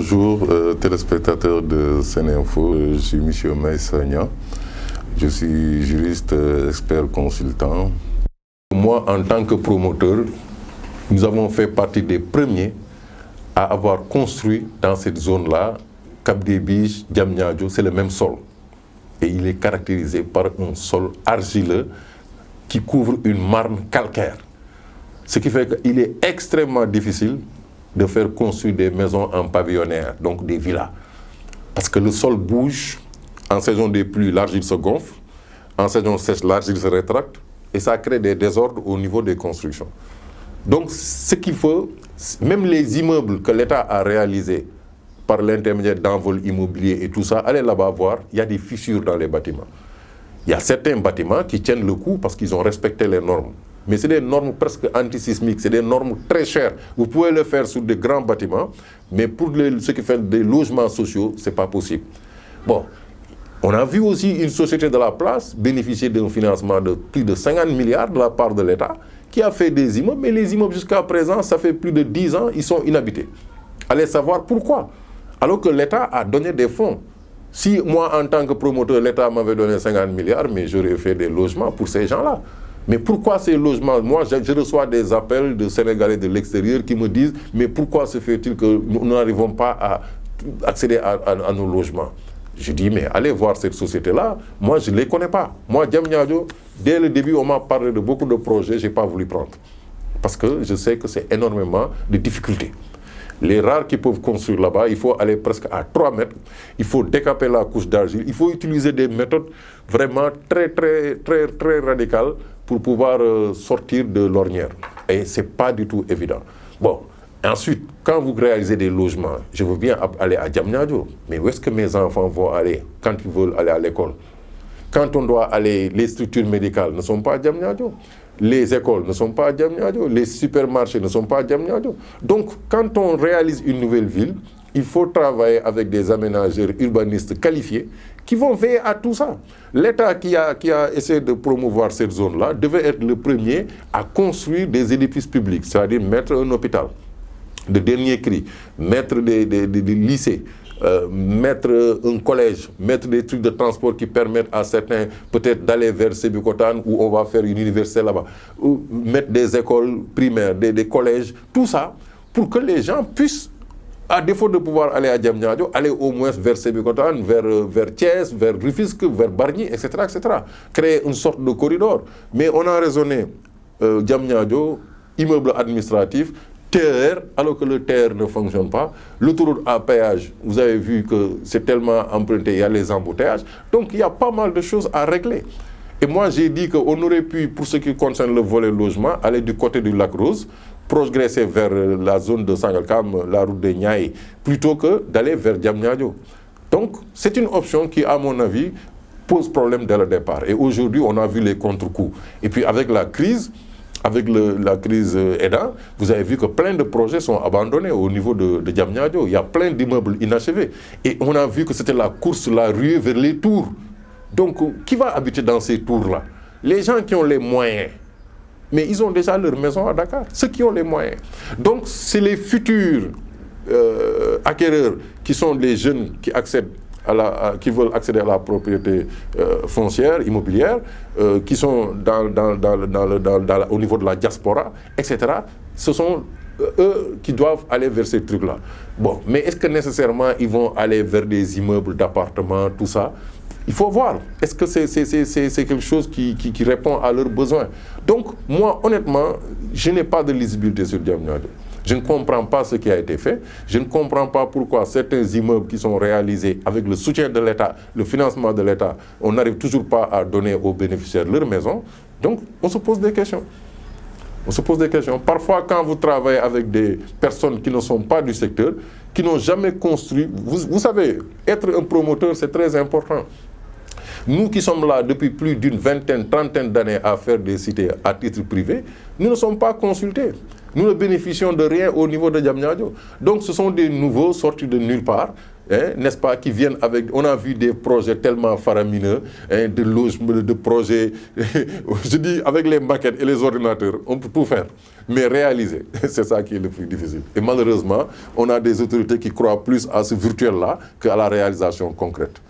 Bonjour téléspectateurs de Sénéinfo, je suis M. Maïssa Niang, je suis juriste expert consultant. Moi, en tant que promoteur, nous avons fait partie des premiers à avoir construit dans cette zone-là, Cap des Biches, Diamniadio, c'est le même sol. Et il est caractérisé par un sol argileux qui couvre une marne calcaire. Ce qui fait qu'il est extrêmement difficile de faire construire des maisons en pavillonnaire, donc des villas. Parce que le sol bouge, en saison des pluies, l'argile se gonfle, en saison sèche, l'argile se rétracte, et ça crée des désordres au niveau des constructions. Donc ce qu'il faut, même les immeubles que l'État a réalisés par l'intermédiaire d'envols immobiliers et tout ça, allez là-bas voir, il y a des fissures dans les bâtiments. Il y a certains bâtiments qui tiennent le coup parce qu'ils ont respecté les normes. Mais c'est des normes presque antisismiques, c'est des normes très chères. Vous pouvez le faire sur des grands bâtiments, mais pour ce qui fait des logements sociaux, ce n'est pas possible. Bon, on a vu aussi une société de la place bénéficier d'un financement de plus de 50 milliards de la part de l'État, qui a fait des immeubles, mais les immeubles jusqu'à présent, ça fait plus de 10 ans, ils sont inhabités. Allez savoir pourquoi. Alors que l'État a donné des fonds. Si moi, en tant que promoteur, l'État m'avait donné 50 milliards, mais j'aurais fait des logements pour ces gens-là. Mais pourquoi ces logements? Moi, je reçois des appels de Sénégalais de l'extérieur qui me disent « Mais pourquoi se fait-il que nous n'arrivons pas à accéder à nos logements ?» Je dis « Mais allez voir cette société-là. Moi, je ne les connais pas. Moi, Diamniadio, dès le début, on m'a parlé de beaucoup de projets, je n'ai pas voulu prendre. Parce que je sais que c'est énormément de difficultés. Les rares qui peuvent construire là-bas, il faut aller presque à 3 mètres, il faut décaper la couche d'argile, il faut utiliser des méthodes vraiment très radicales pour pouvoir sortir de l'ornière. Et ce n'est pas du tout évident. Bon, ensuite, quand vous réalisez des logements, je veux bien aller à Diamniadio, mais où est-ce que mes enfants vont aller quand ils veulent aller à l'école? Quand on doit aller, les structures médicales ne sont pas à Diamniadio. Les écoles ne sont pas à Diamniadio, les supermarchés ne sont pas à Diamniadio. Donc, quand on réalise une nouvelle ville, il faut travailler avec des aménageurs urbanistes qualifiés qui vont veiller à tout ça. L'État qui a essayé de promouvoir cette zone-là devait être le premier à construire des édifices publics, c'est-à-dire mettre un hôpital de dernier cri, mettre des lycées, mettre un collège, mettre des trucs de transport qui permettent à certains peut-être d'aller vers Sébikotane où on va faire une université là-bas, ou mettre des écoles primaires, des collèges, tout ça pour que les gens puissent, à défaut de pouvoir aller à Diamniadio, aller au moins vers Sébikotane, vers Thiès, vers Rufisque, vers Bargny, etc., etc. Créer une sorte de corridor. Mais on a raisonné Diamniadio, immeuble administratif, TER, alors que le TER ne fonctionne pas. L'autoroute à péage, vous avez vu que c'est tellement emprunté, il y a les embouteillages. Donc il y a pas mal de choses à régler. Et moi j'ai dit qu'on aurait pu, pour ce qui concerne le volet logement, aller du côté du lac Rose, progresser vers la zone de Sangalkam, la route de Niayes, plutôt que d'aller vers Diamniadio. Donc c'est une option qui, à mon avis, pose problème dès le départ. Et aujourd'hui, on a vu les contre-coups. Et puis avec la crise, la crise aidant, vous avez vu que plein de projets sont abandonnés au niveau de Diamniadio. Il y a plein d'immeubles inachevés. Et on a vu que c'était la course, la ruée vers les tours. Donc, qui va habiter dans ces tours-là? Les gens qui ont les moyens. Mais ils ont déjà leur maison à Dakar, ceux qui ont les moyens. Donc, c'est les futurs acquéreurs qui sont des jeunes qui accèdent qui veulent accéder à la propriété foncière, immobilière, qui sont au niveau de la diaspora, etc. Ce sont eux qui doivent aller vers ces trucs-là. Bon, mais est-ce que nécessairement ils vont aller vers des immeubles d'appartements, tout ça? Il faut voir. Est-ce que c'est quelque chose qui répond à leurs besoins? Donc, moi, honnêtement, je n'ai pas de lisibilité sur Diamniadio. Je ne comprends pas ce qui a été fait. Je ne comprends pas pourquoi certains immeubles qui sont réalisés avec le soutien de l'État, le financement de l'État, on n'arrive toujours pas à donner aux bénéficiaires leur maison. Donc, on se pose des questions. On se pose des questions. Parfois, quand vous travaillez avec des personnes qui ne sont pas du secteur, qui n'ont jamais construit, vous savez, être un promoteur, c'est très important. Nous qui sommes là depuis plus d'une vingtaine, trentaine d'années à faire des cités à titre privé, nous ne sommes pas consultés. Nous ne bénéficions de rien au niveau de Diamniadio. Donc ce sont des nouveaux sortis de nulle part n'est-ce pas, qui viennent avec... On a vu des projets tellement faramineux, de logements, de projets... Je dis, avec les maquettes et les ordinateurs, on peut tout faire. Mais réaliser, c'est ça qui est le plus difficile. Et malheureusement, on a des autorités qui croient plus à ce virtuel-là qu'à la réalisation concrète.